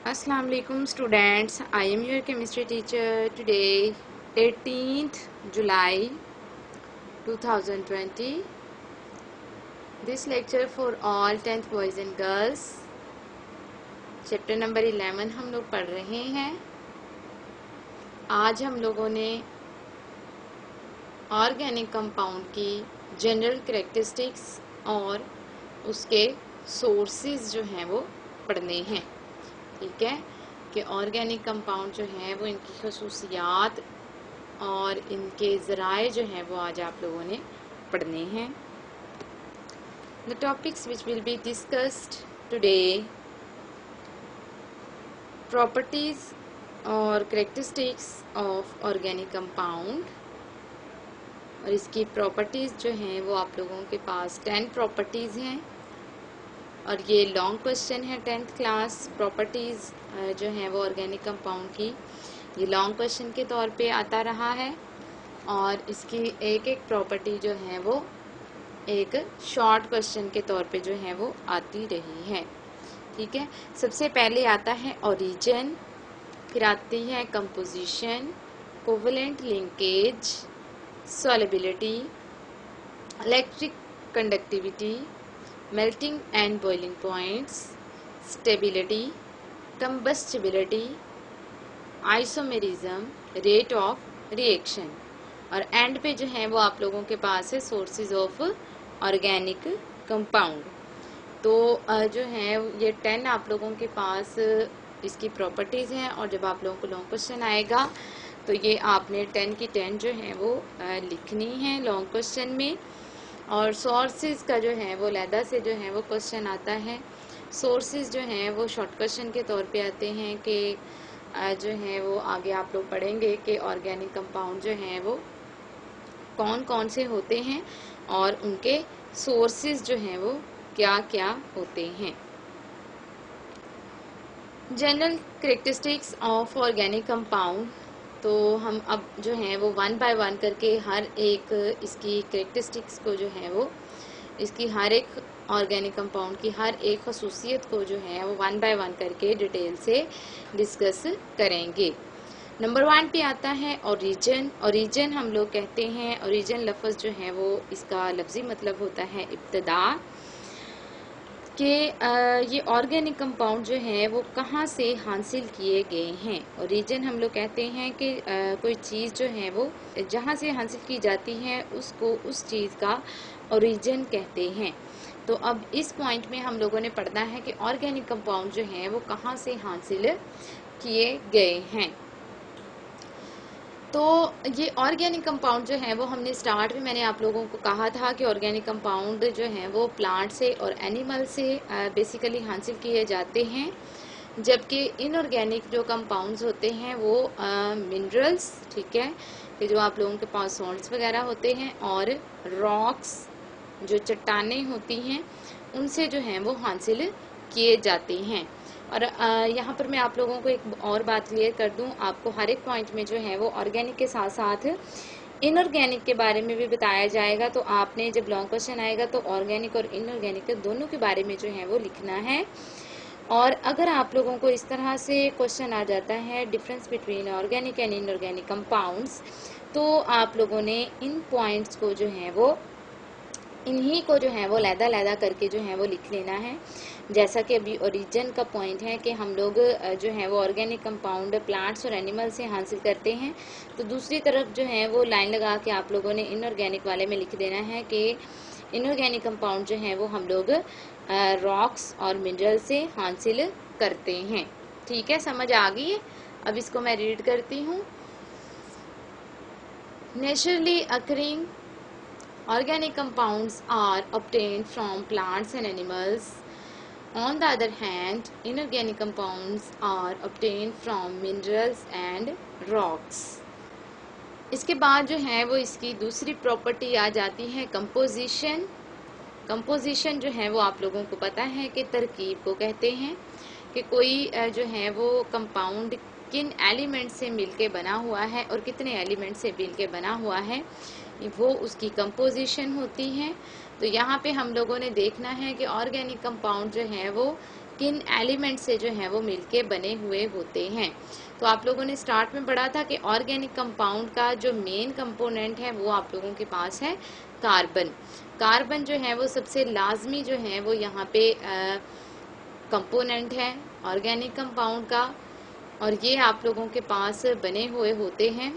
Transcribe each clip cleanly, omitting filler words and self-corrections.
Assalamu alaikum students, I am your chemistry teacher. Today 18th July 2020. This lecture for all 10th boys and girls. Chapter number 11 हम लोग पढ़ रहे हैं। आज हम लोगों ने ऑर्गेनिक कंपाउंड की जनरल कैरेक्टरिस्टिक्स और उसके सोर्सेज जो हैं वो पढ़ने हैं। ठीक है कि ऑर्गेनिक कंपाउंड जो हैं वो इनकी खसूसियात और इनके ज़राए जो हैं वो आज आप लोगों ने पढ़ने हैं। The topics which will be discussed today, properties और कैरेक्टरिस्टिक्स ऑफ ऑर्गेनिक कंपाउंड। और इसकी प्रॉपर्टीज़ जो हैं वो आप लोगों के पास 10 प्रॉपर्टीज़ हैं और ये लॉन्ग क्वेश्चन है 10th क्लास। प्रॉपर्टीज़ जो हैं वो ऑर्गेनिक कंपाउंड की ये लॉन्ग क्वेश्चन के तौर पे आता रहा है और इसकी एक एक प्रॉपर्टी जो है वो एक शॉर्ट क्वेश्चन के तौर पे जो है वो आती रही है। ठीक है, सबसे पहले आता है ओरिजिन, फिर आती है composition, covalent linkage, solubility, electric conductivity, melting and boiling points, stability, combustibility, isomerism, rate of reaction। और एंड पे जो है वो आप लोगों के पास है सोर्सेज ऑफ ऑर्गेनिक कंपाउंड। तो जो है ये 10 आप लोगों के पास इसकी प्रॉपर्टीज़ हैं और जब आप लोगों को लॉन्ग क्वेश्चन आएगा तो ये आपने 10 की 10 जो है वो लिखनी है लॉन्ग क्वेश्चन में। और सोर्सेज का जो है वो लैदा से जो है वो क्वेश्चन आता है। सोर्सेज जो हैं वो शॉर्ट क्वेश्चन के तौर पे आते हैं कि जो है वो आगे आप लोग पढ़ेंगे कि ऑर्गेनिक कंपाउंड जो हैं वो कौन कौन से होते हैं और उनके सोर्सेज जो हैं वो क्या क्या होते हैं। General characteristics of organic compound. तो हम अब जो है वो 1 बाय 1 करके हर एक इसकी कैरेक्टरिस्टिक्स को जो है वो इसकी हर एक ऑर्गेनिक कंपाउंड की हर एक खसूसियत को जो है वो 1 बाय 1 करके डिटेल से डिस्कस करेंगे। नंबर 1 पे आता है ओरिजिन। ओरिजिन हम लोग कहते हैं, ओरिजिन लफ्ज़ जो है वो इसका लफ्ज़ी मतलब होता है इब्तदा, कि ये ऑर्गेनिक कंपाउंड जो है वो कहाँ से हासिल किए गए हैं। ओरिजिन हम लोग कहते हैं कि कोई चीज़ जो है वो जहाँ से हासिल की जाती है उसको उस चीज़ का ओरिजिन कहते हैं। तो अब इस पॉइंट में हम लोगों ने पढ़ना है कि ऑर्गेनिक कंपाउंड जो है वो कहाँ से हासिल किए गए हैं। तो ये ऑर्गेनिक कंपाउंड जो है वो हमने स्टार्ट में मैंने आप लोगों को कहा था कि ऑर्गेनिक कंपाउंड जो हैं वो प्लांट से और एनिमल से बेसिकली हासिल किए जाते हैं, जबकि इनऑर्गेनिक जो कंपाउंड्स होते हैं वो मिनरल्स, ठीक है, कि जो आप लोगों के पास सॉल्ट्स वगैरह होते हैं, और रॉक्स जो चट्टानें होती हैं उनसे जो हैं वो हासिल किए जाते हैं। और यहाँ पर मैं आप लोगों को एक और बात क्लियर कर दूँ, आपको हर एक पॉइंट में जो है वो ऑर्गेनिक के साथ साथ इनऑर्गेनिक के बारे में भी बताया जाएगा। तो आपने जब लॉन्ग क्वेश्चन आएगा तो ऑर्गेनिक और इनऑर्गेनिक दोनों के बारे में जो है वो लिखना है। और अगर आप लोगों को इस तरह से क्वेश्चन आ जाता है difference between organic and inorganic compounds, तो आप लोगों ने इन पॉइंट्स को जो है वो इन्हीं को जो है वो लैदा करके जो है वो लिख लेना है। जैसा कि अभी ओरिजिन का पॉइंट है कि हम लोग जो है वो ऑर्गेनिक कंपाउंड प्लांट्स और एनिमल से हासिल करते हैं, तो दूसरी तरफ जो है वो लाइन लगा के आप लोगों ने इनऑर्गेनिक वाले में लिख देना है कि इनऑर्गेनिक कंपाउंड जो है वो हम लोग रॉक्स और मिनरल से हासिल करते हैं। ठीक है, समझ आ गई है। अब इसको मैं रीड करती हूँ। Naturally occurring organic compounds are obtained from plants and animals. On the other hand, inorganic compounds are obtained from minerals and rocks. इसके बाद जो है वो इसकी दूसरी प्रॉपर्टी आ जाती है कंपोजिशन। कंपोजिशन जो है वो आप लोगों को पता है कि तरकीब को कहते हैं, कि कोई जो है वो कंपाउंड किन एलिमेंट से मिलके बना हुआ है और कितने एलिमेंट से मिलके बना हुआ है, वो उसकी कंपोजिशन होती है। तो यहाँ पे हम लोगों ने देखना है कि ऑर्गेनिक कंपाउंड जो है वो किन एलिमेंट से जो है वो मिलके बने हुए होते हैं। तो आप लोगों ने स्टार्ट में पढ़ा था कि ऑर्गेनिक कंपाउंड का जो मेन कंपोनेंट है वो आप लोगों के पास है कार्बन। कार्बन जो है वो सबसे लाजमी जो है वो यहाँ पे कंपोनेंट है ऑर्गेनिक कंपाउंड का, और ये आप लोगों के पास बने हुए होते हैं।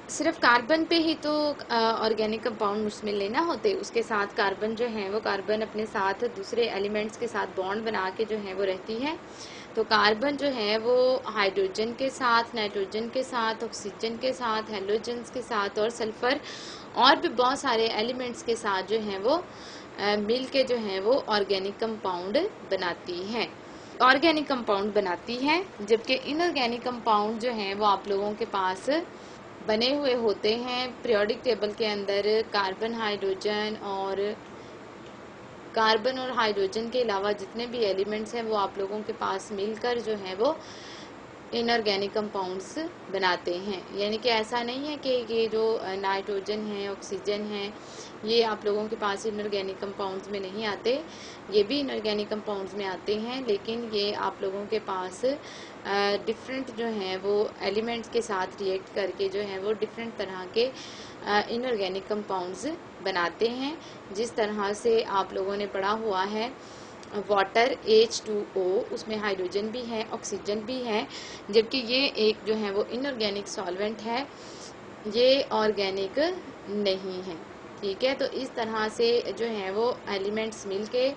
सिर्फ कार्बन पे ही तो ऑर्गेनिक कंपाउंड मुश्तमिल नहीं ना होते, उसके साथ कार्बन जो है वो कार्बन अपने साथ दूसरे एलिमेंट्स के साथ बॉन्ड बना के जो है वो रहती है। तो कार्बन जो है वो हाइड्रोजन के साथ, नाइट्रोजन के साथ, ऑक्सीजन के साथ, हेलोजन्स के साथ और सल्फर और भी बहुत सारे एलिमेंट्स के साथ जो है वो मिल के जो है वो ऑर्गेनिक कंपाउंड बनाती है, ऑर्गेनिक कंपाउंड बनाती है। जबकि इनऑर्गेनिक कंपाउंड जो है वो आप लोगों के पास बने हुए होते हैं पीरियोडिक टेबल के अंदर कार्बन, हाइड्रोजन के अलावा जितने भी एलिमेंट्स हैं वो आप लोगों के पास मिलकर जो है वो इनऑर्गेनिक कंपाउंड्स बनाते हैं। यानी कि ऐसा नहीं है कि ये जो नाइट्रोजन है, ऑक्सीजन है, ये आप लोगों के पास इनऑर्गेनिक कंपाउंड्स में नहीं आते, ये भी इनऑर्गेनिक कंपाउंड्स में आते हैं, लेकिन ये आप लोगों के पास डिफरेंट जो है वो एलिमेंट्स के साथ रिएक्ट करके जो है वो डिफरेंट तरह के इनऑर्गेनिक कंपाउंड्स बनाते हैं। जिस तरह से आप लोगों ने पढ़ा हुआ है वाटर H2O, उसमें हाइड्रोजन भी है, ऑक्सीजन भी है, जबकि ये एक जो है वो इनऑर्गेनिक सॉल्वेंट है, ये ऑर्गेनिक नहीं है। ठीक है, तो इस तरह से जो है वो एलिमेंट्स मिलके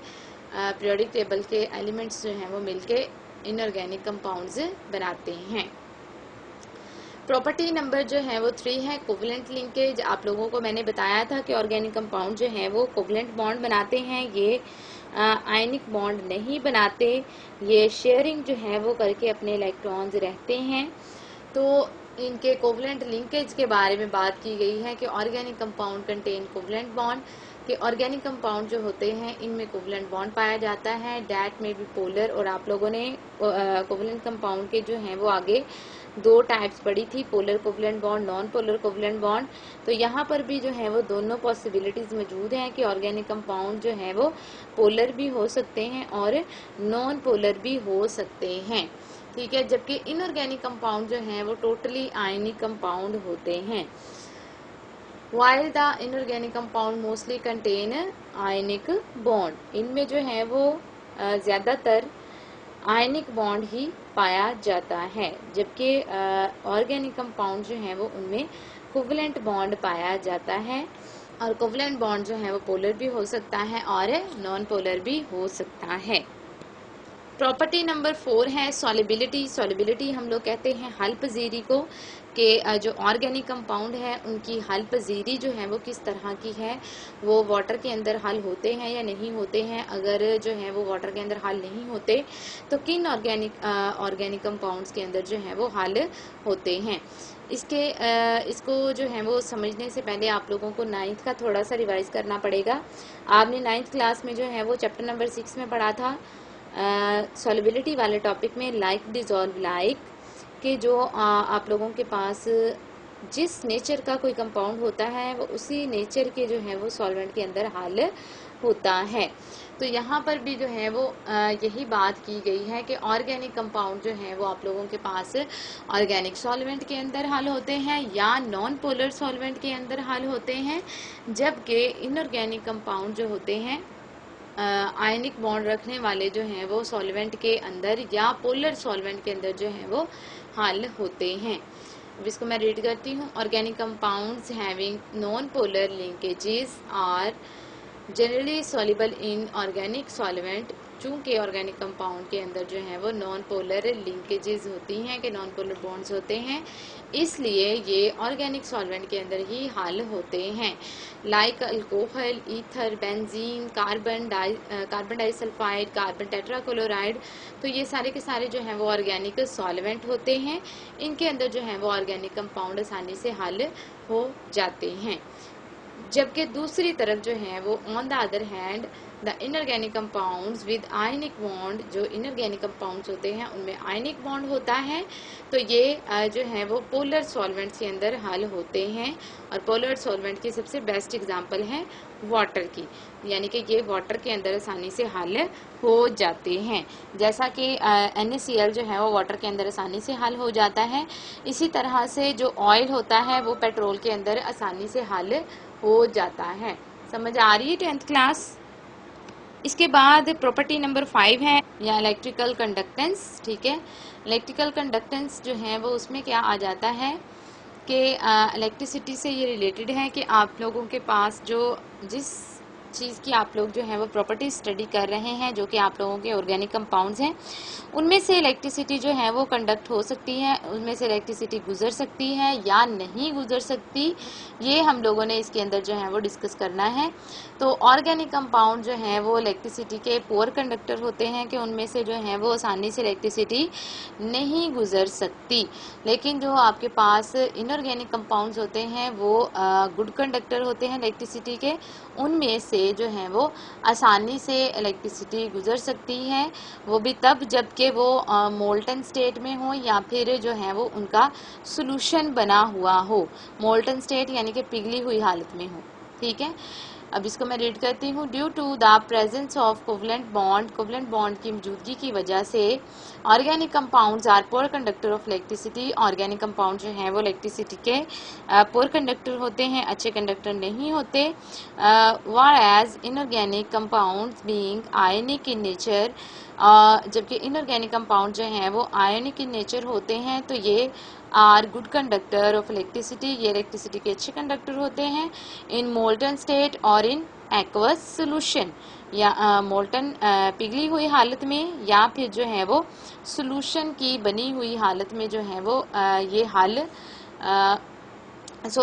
पीरियोडिक टेबल के एलिमेंट्स जो हैं वो मिलके इनऑर्गेनिक कंपाउंड्स बनाते हैं। प्रॉपर्टी नंबर जो है वो 3 है कोवलेंट लिंकेज। आप लोगों को मैंने बताया था कि ऑर्गेनिक कंपाउंड जो है वो कोवलेंट बॉन्ड बनाते हैं, ये आयनिक बॉन्ड नहीं बनाते, ये शेयरिंग जो है वो करके अपने इलेक्ट्रॉन्स रहते हैं। तो इनके कोवलेंट लिंकेज के बारे में बात की गई है कि organic compound contain covalent bond, कि ऑर्गेनिक कंपाउंड जो होते हैं इनमें कोवलेंट बॉन्ड पाया जाता है, डैट में भी पोलर। और आप लोगों ने कोवलेंट कंपाउंड के जो हैं वो आगे 2 टाइप्स पढ़ी थी, polar covalent bond, non polar covalent bond. तो यहाँ पर भी जो है वो दोनों पॉसिबिलिटीज मौजूद हैं कि ऑर्गेनिक कंपाउंड जो है वो पोलर भी हो सकते हैं और नॉन पोलर भी हो सकते हैं। ठीक है, जबकि इनऑर्गेनिक कंपाउंड जो हैं वो टोटली आयनिक कंपाउंड होते हैं। While the inorganic compound mostly contain ionic bond, इनमें जो है वो ज़्यादातर आयनिक बॉन्ड ही पाया जाता है, जबकि ऑर्गेनिक कंपाउंड जो है वो उनमें कोवलेंट बॉन्ड पाया जाता है। और कोवलेंट बॉन्ड जो है वो पोलर भी हो सकता है और नॉन पोलर भी हो सकता है। प्रॉपर्टी नंबर 4 है सॉलिबिलिटी। सॉलिबिलिटी हम लोग कहते हैं हल पजीरी को, कि जो ऑर्गेनिक कंपाउंड है उनकी हल पजीरी जो है वो किस तरह की है, वो वाटर के अंदर हल होते हैं या नहीं होते हैं। अगर जो है वो वाटर के अंदर हल नहीं होते तो किन ऑर्गेनिक कंपाउंड्स के अंदर जो है वो हल होते हैं। इसको जो है वो समझने से पहले आप लोगों को 9th का थोड़ा सा रिवाइज करना पड़ेगा। आपने 9th क्लास में जो है वो चैप्टर नंबर 6 में पढ़ा था सॉलिबिलिटी वाले टॉपिक में, लाइक डिजॉल्व लाइक, कि जो आप लोगों के पास जिस नेचर का कोई कंपाउंड होता है वो उसी नेचर के जो है वो सॉल्वेंट के अंदर हल होता है। तो यहाँ पर भी जो है वो यही बात की गई है कि ऑर्गेनिक कंपाउंड जो है वो आप लोगों के पास ऑर्गेनिक सॉल्वेंट के अंदर हल होते हैं या नॉन पोलर सॉल्वेंट के अंदर हल होते हैं, जबकि इनऑर्गेनिक कंपाउंड जो होते हैं आयनिक बॉन्ड रखने वाले जो हैं वो सॉल्वेंट के अंदर या पोलर सॉल्वेंट के अंदर जो है वो हल होते हैं। अब इसको मैं रीड करती हूँ। Organic compounds having non polar linkages are generally soluble in organic solvent. चूंकि ऑर्गेनिक कंपाउंड के अंदर जो है वो नॉन पोलर लिंकेजेस होती हैं, कि नॉन पोलर बॉन्ड्स होते हैं, इसलिए ये ऑर्गेनिक सॉल्वेंट के अंदर ही हल होते हैं। Like alcohol, ether, benzene, carbon disulphide, carbon tetrachloride. तो ये सारे के सारे जो हैं वो ऑर्गेनिक सॉल्वेंट होते हैं, इनके अंदर जो है वो ऑर्गेनिक कंपाउंड आसानी से हल हो जाते हैं। जबकि दूसरी तरफ जो है वो on the other hand the inorganic compounds with ionic bond, जो इनऑर्गेनिक कंपाउंड्स होते हैं उनमें आयनिक बॉन्ड होता है, तो ये जो है वो पोलर सॉल्वेंट्स के अंदर हल होते हैं। और पोलर सॉल्वेंट की सबसे बेस्ट एग्जांपल है वाटर की, यानी कि ये वाटर के अंदर आसानी से हल हो जाते हैं। जैसा कि NaCl जो है वो वाटर के अंदर आसानी से हल हो जाता है, इसी तरह से जो ऑयल होता है वो पेट्रोल के अंदर आसानी से हल हो जाता है। समझ आ रही है 10th क्लास? इसके बाद प्रॉपर्टी नंबर 5 है या इलेक्ट्रिकल कंडक्टेंस। ठीक है, इलेक्ट्रिकल कंडक्टेंस जो है वो उसमें क्या आ जाता है कि इलेक्ट्रिसिटी से ये रिलेटेड है कि आप लोगों के पास जो जिस चीज़ की आप लोग जो है वो प्रॉपर्टी स्टडी कर रहे हैं, जो कि आप लोगों के ऑर्गेनिक कंपाउंड्स हैं, उनमें से इलेक्ट्रिसिटी जो है वो कंडक्ट हो सकती है, उनमें से इलेक्ट्रिसिटी गुजर सकती है या नहीं गुजर सकती, ये हम लोगों ने इसके अंदर जो है वो डिस्कस करना है। तो ऑर्गेनिक कंपाउंड जो है वो इलेक्ट्रिसिटी के पुअर कंडक्टर होते हैं कि उनमें से जो है वो आसानी से इलेक्ट्रिसिटी नहीं गुजर सकती। लेकिन जो आपके पास इनऑर्गेनिक कंपाउंड्स होते हैं वो गुड कंडक्टर होते हैं इलेक्ट्रिसिटी के, उनमें से जो है वो आसानी से इलेक्ट्रिसिटी गुजर सकती है, वो भी तब जबकि वो मोल्टन स्टेट में हो या फिर जो है वो उनका सोल्यूशन बना हुआ हो। मोल्टन स्टेट यानी कि पिघली हुई हालत में हो। ठीक है, अब इसको मैं रीड करती हूँ। Due to the presence of covalent bond की मौजूदगी की वजह से organic compounds are poor conductor of electricity. Organic compound जो है वो इलेक्ट्रिसिटी के पुअर कंडक्टर होते हैं, अच्छे कंडक्टर नहीं होते। Whereas inorganic compounds being ionic in nature, जबकि इनऑर्गेनिक कंपाउंड जो हैं वो आयनिक इन नेचर होते हैं, तो ये are good conductor of electricity, ये इलेक्ट्रिसिटी के अच्छे कंडक्टर होते हैं इन मोल्टन स्टेट और इन एक्वस सोल्यूशन, या मोल्टन पिघली हुई हालत में या फिर जो है वो सोल्यूशन की बनी हुई हालत में जो है वो ये हल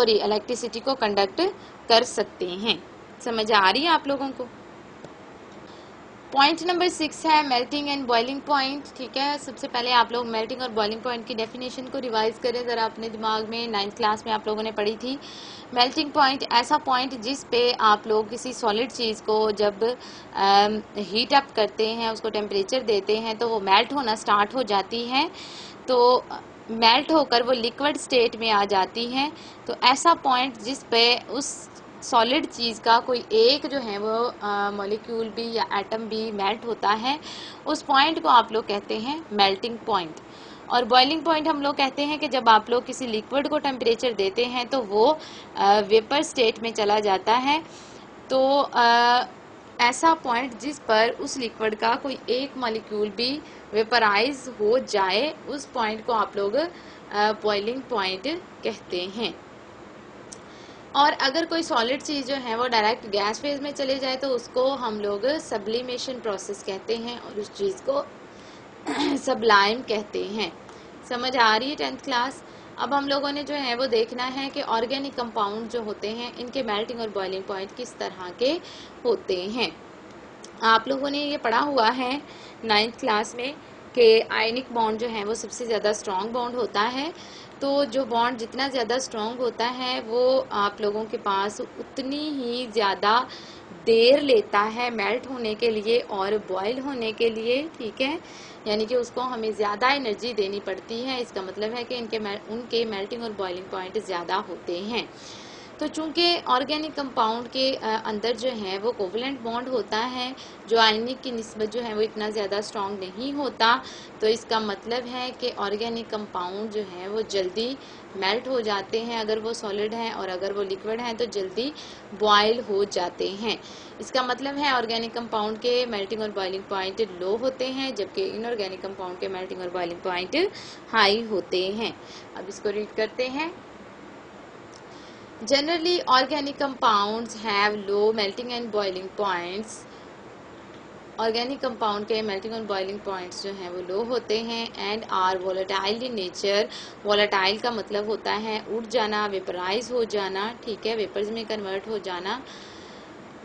इलेक्ट्रिसिटी को कंडक्ट कर सकते हैं। समझ आ रही है आप लोगों को? पॉइंट नंबर 6 है मेल्टिंग एंड बॉइलिंग पॉइंट। ठीक है, सबसे पहले आप लोग मेल्टिंग और बॉइलिंग पॉइंट की डेफिनेशन को रिवाइज करें ज़रा अपने दिमाग में। 9th क्लास में आप लोगों ने पढ़ी थी। मेल्टिंग पॉइंट ऐसा पॉइंट जिस पे आप लोग किसी सॉलिड चीज़ को जब हीट अप करते हैं, उसको टेम्परेचर देते हैं, तो वो मेल्ट होना स्टार्ट हो जाती है, तो मेल्ट होकर वो लिक्विड स्टेट में आ जाती है। तो ऐसा पॉइंट जिस पे उस सॉलिड चीज़ का कोई एक जो है वो मॉलिक्यूल भी या एटम भी मेल्ट होता है, उस पॉइंट को आप लोग कहते हैं मेल्टिंग पॉइंट। और बॉइलिंग पॉइंट हम लोग कहते हैं कि जब आप लोग किसी लिक्विड को टेम्परेचर देते हैं तो वो वेपर स्टेट में चला जाता है। तो ऐसा पॉइंट जिस पर उस लिक्विड का कोई एक मॉलिक्यूल भी वेपराइज हो जाए, उस पॉइंट को आप लोग बॉइलिंग पॉइंट कहते हैं। और अगर कोई सॉलिड चीज़ जो है वो डायरेक्ट गैस फेज में चले जाए तो उसको हम लोग सब्लिमेशन प्रोसेस कहते हैं और उस चीज़ को सबलाइम कहते हैं। समझ आ रही है 10th क्लास? अब हम लोगों ने जो है वो देखना है कि ऑर्गेनिक कंपाउंड जो होते हैं इनके मेल्टिंग और बॉइलिंग पॉइंट किस तरह के होते हैं। आप लोगों ने ये पढ़ा हुआ है 9th क्लास में कि आयनिक बॉन्ड जो है वो सबसे ज़्यादा स्ट्रॉन्ग बॉन्ड होता है। तो जो बॉन्ड जितना ज़्यादा स्ट्रॉन्ग होता है वो आप लोगों के पास उतनी ही ज़्यादा देर लेता है मेल्ट होने के लिए और बॉयल होने के लिए। ठीक है, यानी कि उसको हमें ज़्यादा एनर्जी देनी पड़ती है। इसका मतलब है कि उनके मेल्टिंग और बॉइलिंग पॉइंट ज़्यादा होते हैं। तो चूंकि ऑर्गेनिक कंपाउंड के अंदर जो है वो कोवलेंट बॉन्ड होता है, जो आयनिक की निस्बत जो है वो इतना ज़्यादा स्ट्रॉन्ग नहीं होता, तो इसका मतलब है कि ऑर्गेनिक कंपाउंड जो है वो जल्दी मेल्ट हो जाते हैं अगर वो सॉलिड हैं, और अगर वो लिक्विड हैं तो जल्दी बॉयल हो जाते हैं। इसका मतलब है ऑर्गेनिक कंपाउंड के मेल्टिंग और बॉइलिंग पॉइंट लो होते हैं, जबकि इनऑर्गेनिक कंपाउंड के मेल्टिंग और बॉइलिंग पॉइंट हाई होते हैं। अब इसको रीड करते हैं। Generally, organic compounds have low melting and boiling points. Organic compound के मेल्टिंग और बॉइलिंग पॉइंट्स जो हैं वो लो होते हैं and are volatile in nature. Volatile का मतलब होता है उड़ जाना, वेपराइज हो जाना। ठीक है, वेपर्स में कन्वर्ट हो जाना।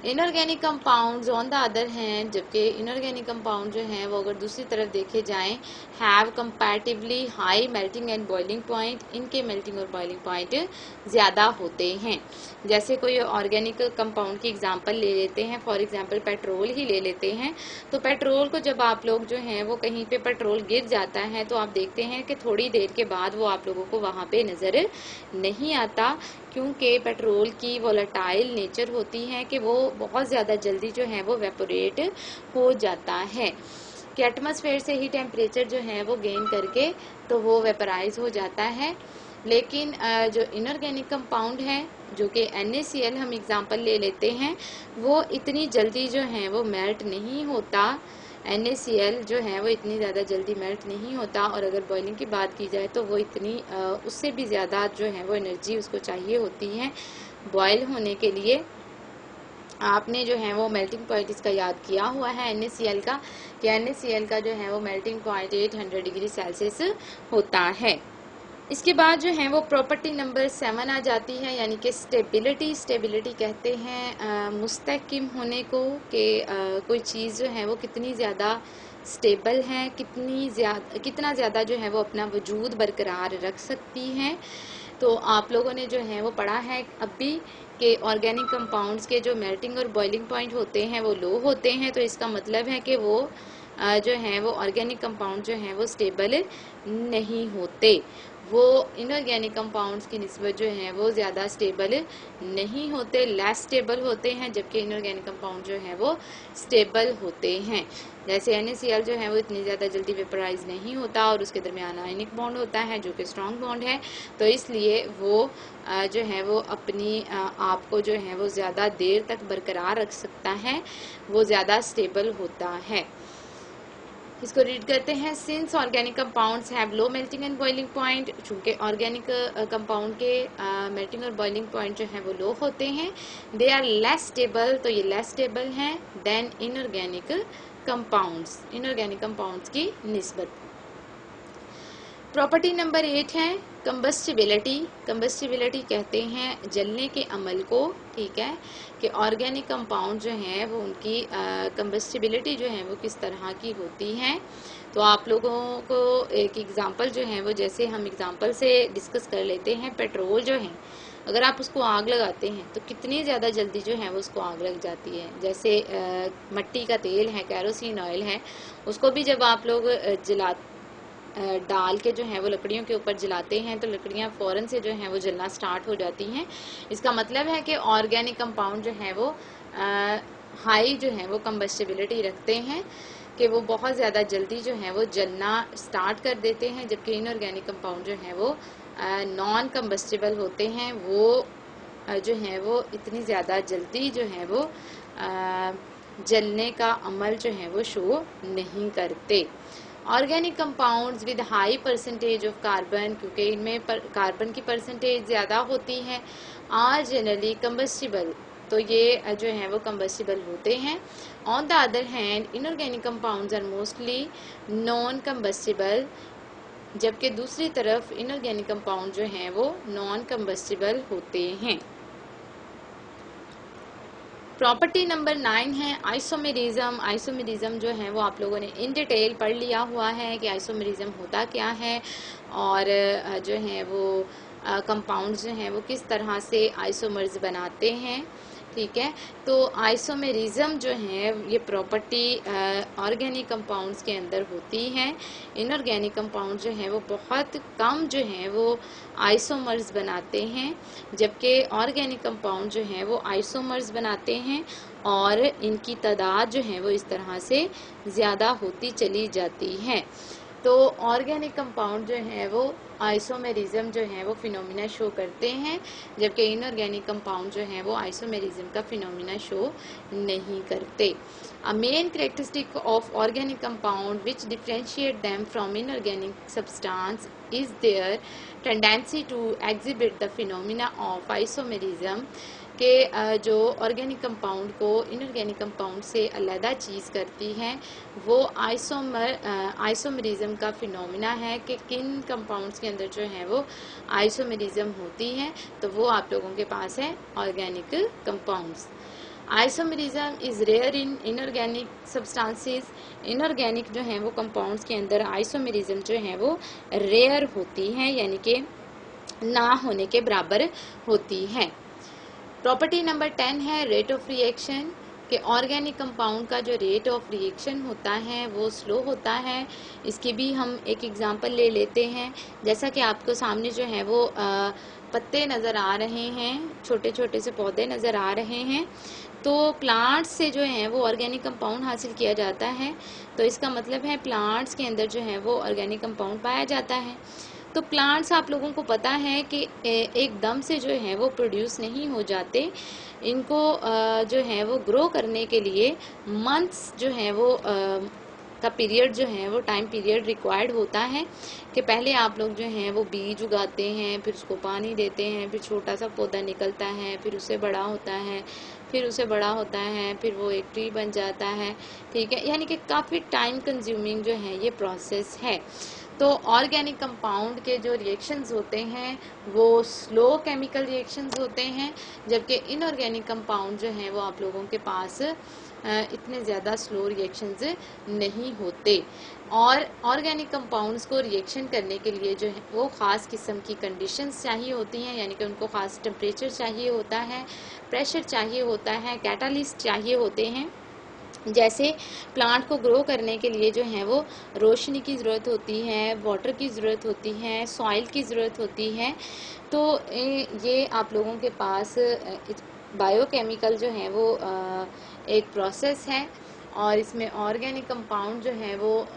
Inorganic compounds on the other hand, जबकि इनऑर्गेनिक कंपाउंड जो हैं वो अगर दूसरी तरफ देखे जाएं, have comparatively high melting and boiling point, इनके मेल्टिंग और बॉइलिंग पॉइंट ज़्यादा होते हैं। जैसे कोई ऑर्गेनिक कंपाउंड की एग्जांपल ले लेते हैं, फॉर एग्जांपल पेट्रोल ही ले लेते हैं। तो पेट्रोल को जब आप लोग जो हैं वो कहीं पे पेट्रोल गिर जाता है तो आप देखते हैं कि थोड़ी देर के बाद वो आप लोगों को वहाँ पे नज़र नहीं आता, क्योंकि पेट्रोल की वोलेटाइल नेचर होती है कि वो बहुत ज़्यादा जल्दी जो है वो वेपोरेट हो जाता है, कि एटमॉस्फेयर से ही टेम्परेचर जो है वो गेन करके तो वो वेपराइज हो जाता है। लेकिन जो इनऑर्गेनिक कंपाउंड है, जो कि NaCl हम एग्जांपल ले लेते हैं, वो इतनी जल्दी जो है वो मेल्ट नहीं होता। NaCl जो है वो इतनी ज़्यादा जल्दी मेल्ट नहीं होता, और अगर बॉइलिंग की बात की जाए तो वो इतनी उससे भी ज़्यादा जो है वो एनर्जी उसको चाहिए होती है बॉयल होने के लिए। आपने जो है वो मेल्टिंग पॉइंट इसका याद किया हुआ है NaCl का, कि NaCl का जो है वो मेल्टिंग पॉइंट 800 डिग्री सेल्सियस होता है। इसके बाद जो है वो प्रॉपर्टी नंबर 7 आ जाती है, यानी कि स्टेबिलिटी। स्टेबिलिटी कहते हैं मुस्तहकिम होने को, कि कोई चीज़ जो है वो कितनी ज़्यादा स्टेबल है, कितना ज़्यादा जो है वो अपना वजूद बरकरार रख सकती है। तो आप लोगों ने जो है वो पढ़ा है अभी कि ऑर्गेनिक कंपाउंड्स के जो मेल्टिंग और बॉइलिंग पॉइंट होते हैं वो लो होते हैं, तो इसका मतलब है कि वो जो है वो ऑर्गेनिक कंपाउंड जो हैं वो स्टेबल नहीं होते, वो इनऑर्गेनिक कंपाउंड्स की निस्बत जो है वो ज़्यादा स्टेबल नहीं होते, लेस स्टेबल होते हैं, जबकि इनऑर्गेनिक कंपाउंड जो है वो स्टेबल होते हैं। जैसे NaCl जो है वो इतनी ज़्यादा जल्दी वेपराइज नहीं होता, और उसके दरमियान आयनिक बॉन्ड होता है जो कि स्ट्रॉन्ग बॉन्ड है, तो इसलिए वो जो है वो अपनी आप को जो है वो ज़्यादा देर तक बरकरार रख सकता है, वो ज़्यादा स्टेबल होता है। इसको रीड करते हैं। Since organic compounds have low melting and boiling point, चूंकि ऑर्गेनिक कंपाउंड के मेल्टिंग और बॉइलिंग पॉइंट जो है वो लो होते हैं, दे आर लेस स्टेबल, तो ये लेस स्टेबल हैं than inorganic compounds, inorganic compounds की निस्बत। प्रॉपर्टी नंबर 8 है कंबस्टिबिलिटी। कंबस्टिबिलिटी कहते हैं जलने के अमल को, ठीक है, कि ऑर्गेनिक कंपाउंड जो हैं वो उनकी कंबस्टिबिलिटी जो है वो किस तरह की होती है। तो आप लोगों को एक एग्जांपल जो है वो, जैसे हम एग्जांपल से डिस्कस कर लेते हैं, पेट्रोल जो है अगर आप उसको आग लगाते हैं तो कितनी ज़्यादा जल्दी जो है वो उसको आग लग जाती है। जैसे मट्टी का तेल है, कैरोसिन ऑयल है, उसको भी जब आप लोग डाल के जो है वो लकड़ियों के ऊपर जलाते हैं तो लकड़ियां फ़ौरन से जो है वो जलना स्टार्ट हो जाती हैं। इसका मतलब है कि ऑर्गेनिक कंपाउंड जो है वो हाई जो है वो कंबस्टिबिलिटी रखते हैं, कि वो बहुत ज़्यादा जल्दी जो है वो जलना स्टार्ट कर देते हैं, जबकि इनऑर्गेनिक कंपाउंड जो है वो नॉन कंबस्टिबल होते हैं, वो जो है वो इतनी ज़्यादा जल्दी जो है वो जलने का अमल जो है वो शो नहीं करते। Organic compounds with high percentage of carbon, क्योंकि इनमें कार्बन की परसेंटेज ज़्यादा होती है, आर जनरली कंबस्टिबल, तो ये जो है वो कंबस्टिबल होते हैं। On the other hand inorganic compounds are mostly non combustible, जबकि दूसरी तरफ इनऑर्गेनिक कंपाउंड जो हैं वो नॉन कंबस्टिबल होते हैं। प्रॉपर्टी नंबर 9 है आइसोमेरिज्म। आइसोमेरिज्म जो है वो आप लोगों ने इन डिटेल पढ़ लिया हुआ है कि आइसोमेरिज्म होता क्या है, और जो है वो कंपाउंड्स जो हैं वो किस तरह से आइसोमर्स बनाते हैं, ठीक है। तो आइसोमेरिज्म जो है ये प्रॉपर्टी ऑर्गेनिक कंपाउंड्स के अंदर होती है। इनऑर्गेनिक कंपाउंड जो है वो बहुत कम जो है वो आइसोमर्स बनाते हैं, जबकि ऑर्गेनिक कंपाउंड जो है वो आइसोमर्स बनाते हैं, और इनकी तादाद जो है वो इस तरह से ज़्यादा होती चली जाती है। तो ऑर्गेनिक कंपाउंड जो है वो आइसोमेरिज्म जो है वो फिनोमिना शो करते हैं, जबकि इनऑर्गेनिक कंपाउंड जो है वो आइसोमेरिज्म का फिनोमिना शो नहीं करते। A main characteristic of organic compound which differentiate them from inorganic substance is their tendency to exhibit the phenomena of isomerism, के जो ऑर्गेनिक कंपाउंड को इनऑर्गेनिक कंपाउंड से अलग चीज़ करती है वो आइसोमेरिज्म का फिनोमिना है, कि किन कंपाउंड्स के अंदर जो है वो आइसोमेरिज्म होती है। तो वो आप लोगों के पास है organic compounds. Isomerism is rare in inorganic substances. Inorganic जो है वो कंपाउंड्स के अंदर आइसोमेरिज्म जो है वो रेयर होती है, यानी कि ना होने के बराबर होती है। प्रॉपर्टी नंबर 10 है रेट ऑफ रिएक्शन, कि ऑर्गेनिक कंपाउंड का जो रेट ऑफ रिएक्शन होता है वो स्लो होता है। इसकी भी हम एक एग्जांपल ले लेते हैं। जैसा कि आपको सामने जो है वो पत्ते नज़र आ रहे हैं, छोटे छोटे से पौधे नज़र आ रहे हैं। तो प्लांट्स से जो है वो ऑर्गेनिक कंपाउंड हासिल किया जाता है, तो इसका मतलब है प्लांट्स के अंदर जो है वो ऑर्गेनिक कंपाउंड पाया जाता है। तो प्लांट्स आप लोगों को पता है कि एकदम से जो है वो प्रोड्यूस नहीं हो जाते। इनको जो है वो ग्रो करने के लिए मंथ्स जो है वो का पीरियड जो है वो टाइम पीरियड रिक्वायर्ड होता है, कि पहले आप लोग जो हैं वो बीज उगाते हैं, फिर उसको पानी देते हैं, फिर छोटा सा पौधा निकलता है, फिर उससे बड़ा होता है, फिर उसे बड़ा होता है, फिर वो एक ट्री बन जाता है। ठीक है, यानी कि काफ़ी टाइम कंज्यूमिंग जो है ये प्रोसेस है। तो ऑर्गेनिक कंपाउंड के जो रिएक्शंस होते हैं वो स्लो केमिकल रिएक्शंस होते हैं, जबकि इनऑर्गेनिक कंपाउंड जो हैं वो आप लोगों के पास इतने ज़्यादा स्लो रिएक्शंस नहीं होते। और ऑर्गेनिक कंपाउंड्स को रिएक्शन करने के लिए जो है वो ख़ास किस्म की कंडीशंस चाहिए होती हैं, यानी कि उनको ख़ास टेम्परेचर चाहिए होता है, प्रेशर चाहिए होता है, कैटालिस्ट चाहिए होते हैं। जैसे प्लांट को ग्रो करने के लिए जो है वो रोशनी की ज़रूरत होती है, वाटर की ज़रूरत होती है, सॉइल की ज़रूरत होती है। तो ये आप लोगों के पास बायोकेमिकल जो है वो एक प्रोसेस है, और इसमें ऑर्गेनिक कंपाउंड जो है वो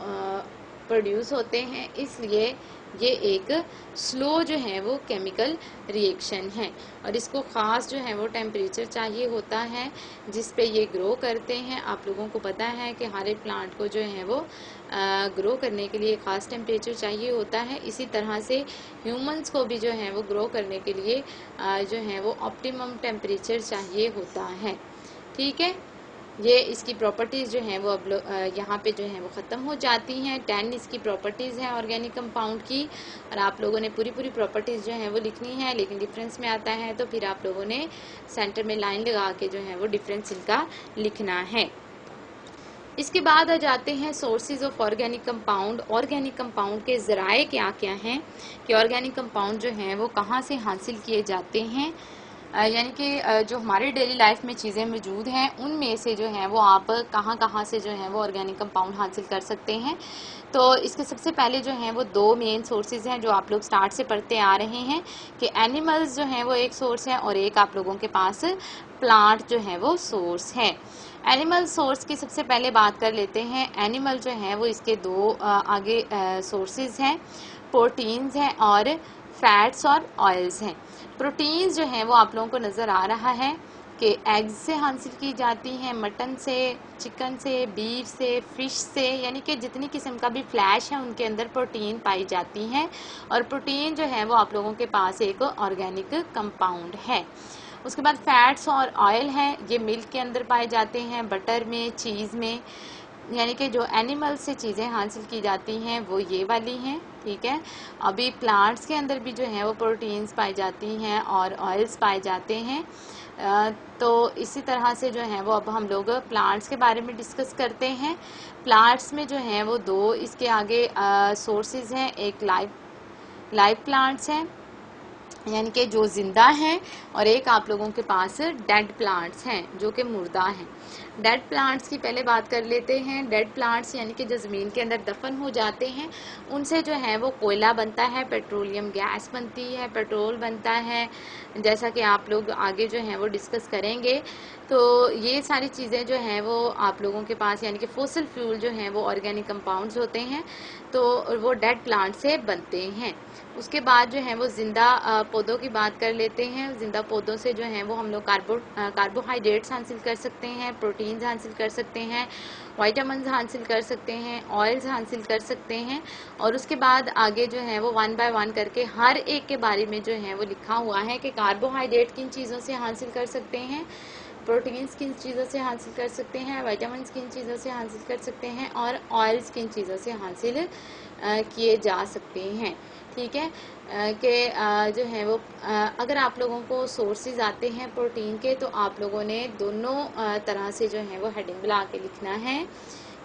प्रोड्यूस होते हैं, इसलिए ये एक स्लो जो है वो केमिकल रिएक्शन है। और इसको ख़ास जो है वो टेम्परेचर चाहिए होता है जिस पे ये ग्रो करते हैं। आप लोगों को पता है कि हर एक प्लांट को जो है वो ग्रो करने के लिए ख़ास टेम्परेचर चाहिए होता है। इसी तरह से ह्यूमंस को भी जो है वो ग्रो करने के लिए जो है वो ऑप्टिमम टेम्परेचर चाहिए होता है। ठीक है, ये इसकी प्रॉपर्टीज़ जो हैं वो अब यहाँ पे जो है वो ख़त्म हो जाती हैं। 10 इसकी प्रॉपर्टीज़ हैं ऑर्गेनिक कंपाउंड की, और आप लोगों ने पूरी प्रॉपर्टीज़ जो हैं वो लिखनी है, लेकिन डिफरेंस में आता है तो फिर आप लोगों ने सेंटर में लाइन लगा के जो है वो डिफरेंस इनका लिखना है। इसके बाद आ जाते हैं sources of organic compound. Organic compound के ज़राए क्या क्या हैं, कि ऑर्गेनिक कंपाउंड जो हैं वो कहाँ से हासिल किए जाते हैं, यानी कि जो हमारे डेली लाइफ में चीज़ें मौजूद हैं उनमें से जो है वो आप कहाँ कहाँ से जो है वो ऑर्गेनिक कंपाउंड हासिल कर सकते हैं। तो इसके सबसे पहले जो हैं वो दो मेन सोर्सेज हैं जो आप लोग स्टार्ट से पढ़ते आ रहे हैं, कि एनिमल्स जो हैं वो एक सोर्स है और एक आप लोगों के पास प्लांट जो है वो सोर्स है। एनिमल सोर्स की सबसे पहले बात कर लेते हैं। एनिमल जो है वो इसके दो आगे सोर्सेज हैं, प्रोटीन्स हैं और फैट्स और ऑयल्स हैं। प्रोटीन्स जो हैं वो आप लोगों को नज़र आ रहा है कि एग्स से हासिल की जाती हैं, मटन से, चिकन से, बीफ से, फिश से, यानी कि जितनी किस्म का भी फ्लैश है उनके अंदर प्रोटीन पाई जाती हैं। और प्रोटीन जो है वो आप लोगों के पास एक ऑर्गेनिक कंपाउंड है। उसके बाद फैट्स और ऑयल हैं, ये मिल्क के अंदर पाए जाते हैं, बटर में, चीज़ में, यानी कि जो एनिमल से चीज़ें हासिल की जाती हैं वो ये वाली हैं। ठीक है, अभी प्लांट्स के अंदर भी जो है वो प्रोटीन्स पाई जाती हैं और ऑयल्स पाए जाते हैं। तो इसी तरह से जो है वो अब हम लोग प्लांट्स के बारे में डिस्कस करते हैं। प्लांट्स में जो है वो दो इसके आगे सोर्सेज हैं, एक लाइव प्लांट्स हैं यानी कि जो जिंदा हैं, और एक आप लोगों के पास डेड प्लांट्स हैं जो कि मुर्दा हैं। डेड प्लांट्स की पहले बात कर लेते हैं। डेड प्लांट्स यानी कि जो ज़मीन के अंदर दफन हो जाते हैं, उनसे जो है वो कोयला बनता है, पेट्रोलियम गैस बनती है, पेट्रोल बनता है, जैसा कि आप लोग आगे जो है वो डिस्कस करेंगे। तो ये सारी चीज़ें जो हैं वो आप लोगों के पास यानी कि फॉसिल फ्यूल जो हैं वो ऑर्गेनिक कंपाउंड्स होते हैं, तो वो डेड प्लांट से बनते हैं। उसके बाद जो है वो ज़िंदा पौधों की बात कर लेते हैं। ज़िंदा पौधों से जो है वो हम लोग कार्बोहाइड्रेट्स हासिल कर सकते हैं, प्रोटीन्स हासिल कर सकते हैं, विटामिन्स हासिल कर सकते हैं, ऑयल्स हासिल कर सकते हैं। और उसके बाद आगे जो है वो 1 बाय 1 करके हर एक के बारे में जो है वो लिखा हुआ है कि कार्बोहाइड्रेट किन चीज़ों से हासिल कर सकते हैं, प्रोटीन्स किन चीज़ों से हासिल कर सकते हैं, विटामिन्स किन चीज़ों से हासिल कर सकते हैं, और ऑयल्स किन चीज़ों से हासिल किए जा सकते हैं। ठीक है कि जो है वो अगर आप लोगों को सोर्सेज आते हैं प्रोटीन के, तो आप लोगों ने दोनों तरह से जो है वो हेडिंग बना के लिखना है।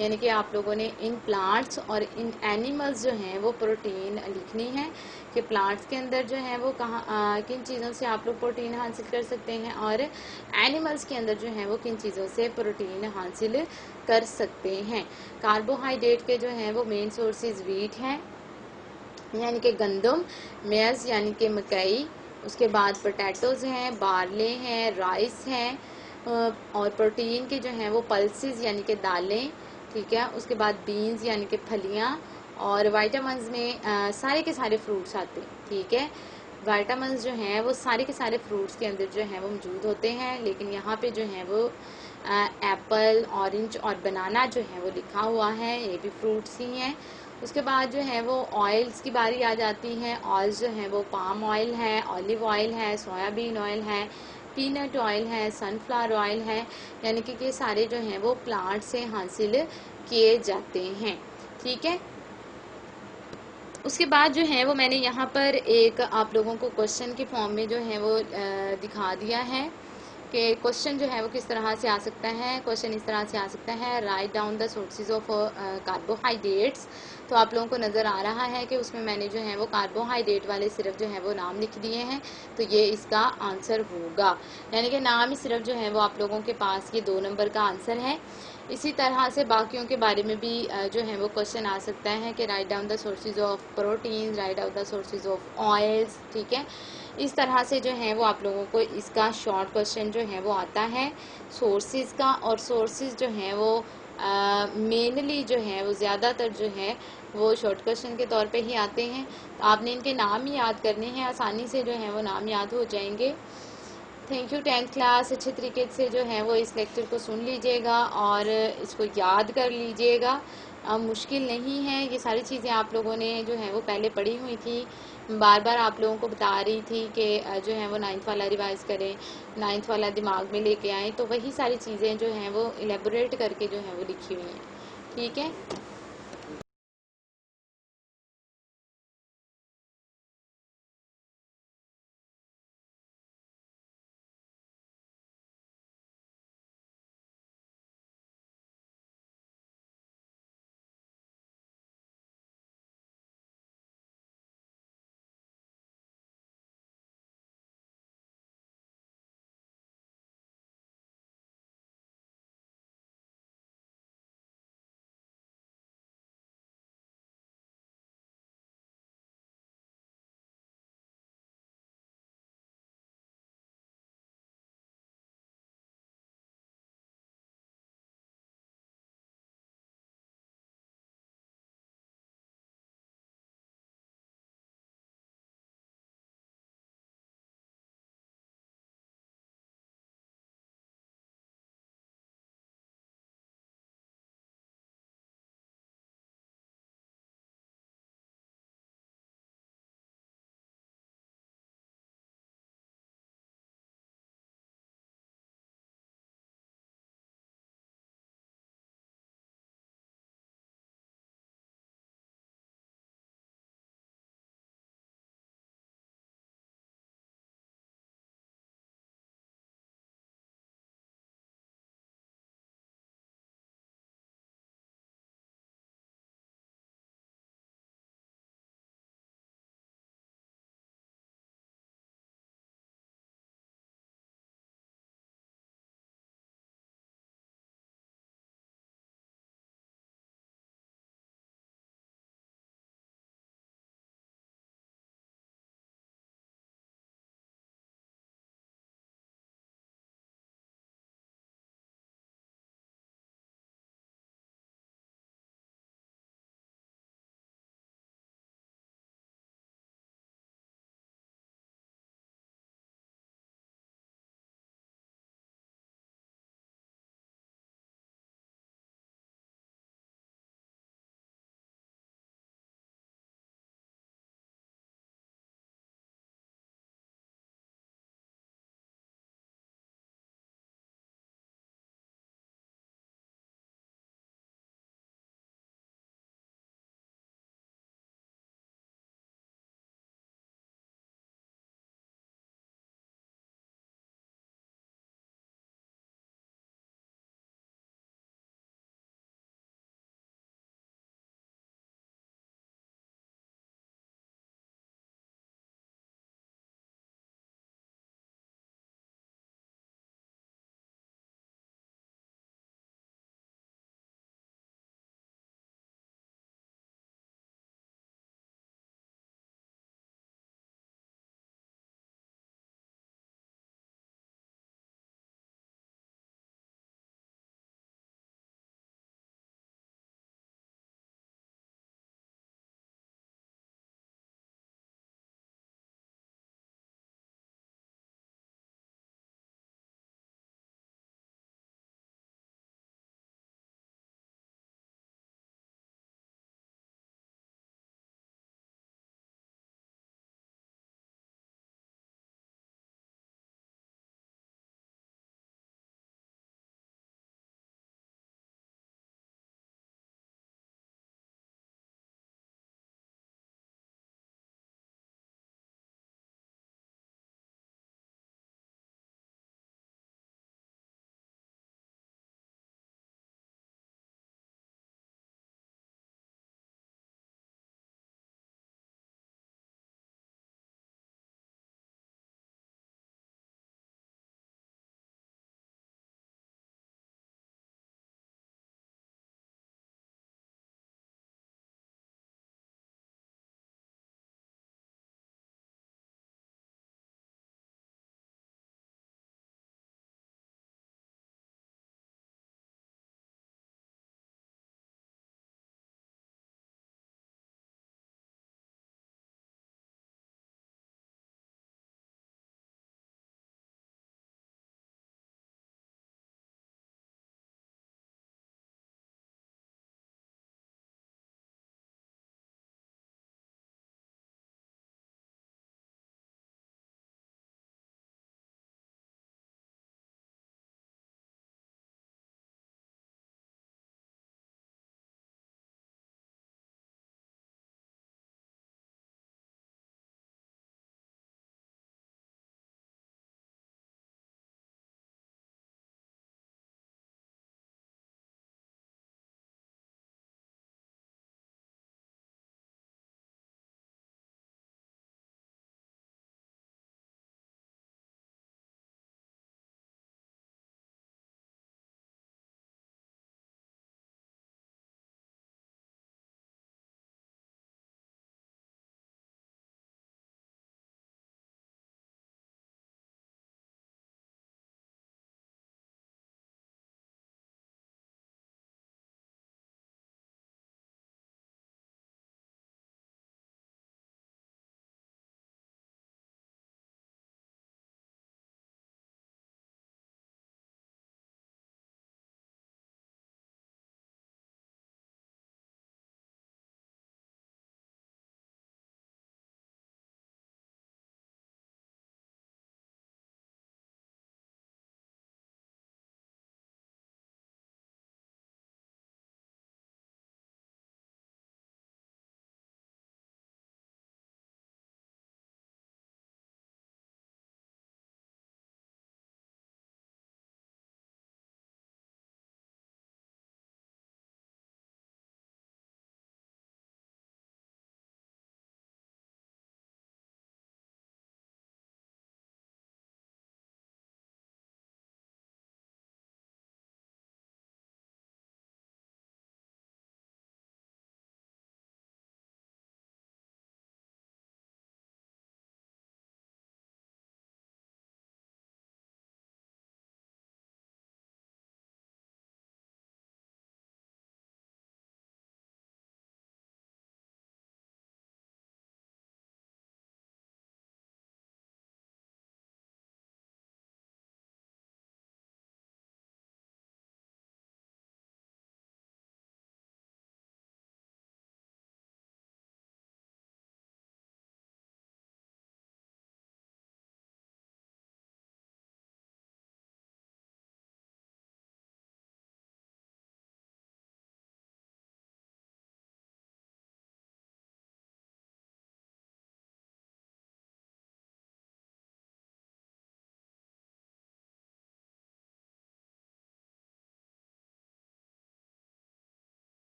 यानी कि आप लोगों ने इन प्लांट्स और इन एनिमल्स जो हैं वो प्रोटीन लिखनी है कि प्लांट्स के अंदर जो है वो कहाँ किन चीज़ों से आप लोग प्रोटीन हासिल कर सकते हैं, और एनिमल्स के अंदर जो है वो किन चीज़ों से प्रोटीन हासिल कर सकते हैं। कार्बोहाइड्रेट के जो हैं वो मेन सोर्सेज वीट हैं यानी कि गंदम, मेज यानी कि मकई, उसके बाद पोटैटोज़ हैं, बार्ले हैं, राइस हैं, और प्रोटीन के जो हैं वो पल्सेस यानी कि दालें। ठीक है, उसके बाद बीन्स यानी कि फलियां, और विटामिन्स में सारे के सारे फ्रूट्स आते हैं। ठीक है, विटामिन्स जो हैं वो सारे के सारे फ्रूट्स के अंदर जो है वो मौजूद होते हैं, लेकिन यहाँ पे जो है वो एप्पल, ऑरेंज और बनाना जो है वो लिखा हुआ है, ये भी फ्रूट्स ही हैं। उसके बाद जो है वो ऑयल्स की बारी आ जाती है। ऑयल्स जो है वो पाम ऑयल है, ऑलिव ऑयल है, सोयाबीन ऑयल है, पीनट ऑयल है, सनफ्लावर ऑयल है, यानी कि ये सारे जो हैं वो प्लांट से हासिल किए जाते हैं। ठीक है, उसके बाद जो है वो मैंने यहाँ पर एक आप लोगों को क्वेश्चन के फॉर्म में जो है वो दिखा दिया है कि क्वेश्चन जो है वो किस तरह से आ सकता है। क्वेश्चन इस तरह से आ सकता है, write down the sources of carbohydrates. तो आप लोगों को नज़र आ रहा है कि उसमें मैंने जो है वो कार्बोहाइड्रेट वाले सिर्फ जो है वो नाम लिख दिए हैं, तो ये इसका आंसर होगा। यानी कि नाम ही सिर्फ जो है वो आप लोगों के पास ये 2 नंबर का आंसर है। इसी तरह से बाकियों के बारे में भी जो है वो क्वेश्चन आ सकता है कि write down the sources of protein, write down the sources of oils. ठीक है, इस तरह से जो है वो आप लोगों को इसका शॉर्ट क्वेश्चन जो है वो आता है सोर्सेज का। और सोर्सेज जो हैं वो मेनली जो है वो ज़्यादातर जो है वो शॉर्ट क्वेश्चन के तौर पे ही आते हैं। तो आपने इनके नाम ही याद करने हैं, आसानी से जो है वो नाम याद हो जाएंगे। Thank you 10th class. अच्छे तरीके से जो है वो इस लेक्चर को सुन लीजिएगा और इसको याद कर लीजिएगा। मुश्किल नहीं है, ये सारी चीज़ें आप लोगों ने जो है वो पहले पढ़ी हुई थी। बार बार आप लोगों को बता रही थी कि जो है वो 9th वाला रिवाइज करें, 9th वाला दिमाग में लेके आएँ, तो वही सारी चीज़ें जो हैं वो इलेबोरेट करके जो है वो लिखी हुई हैं। ठीक है।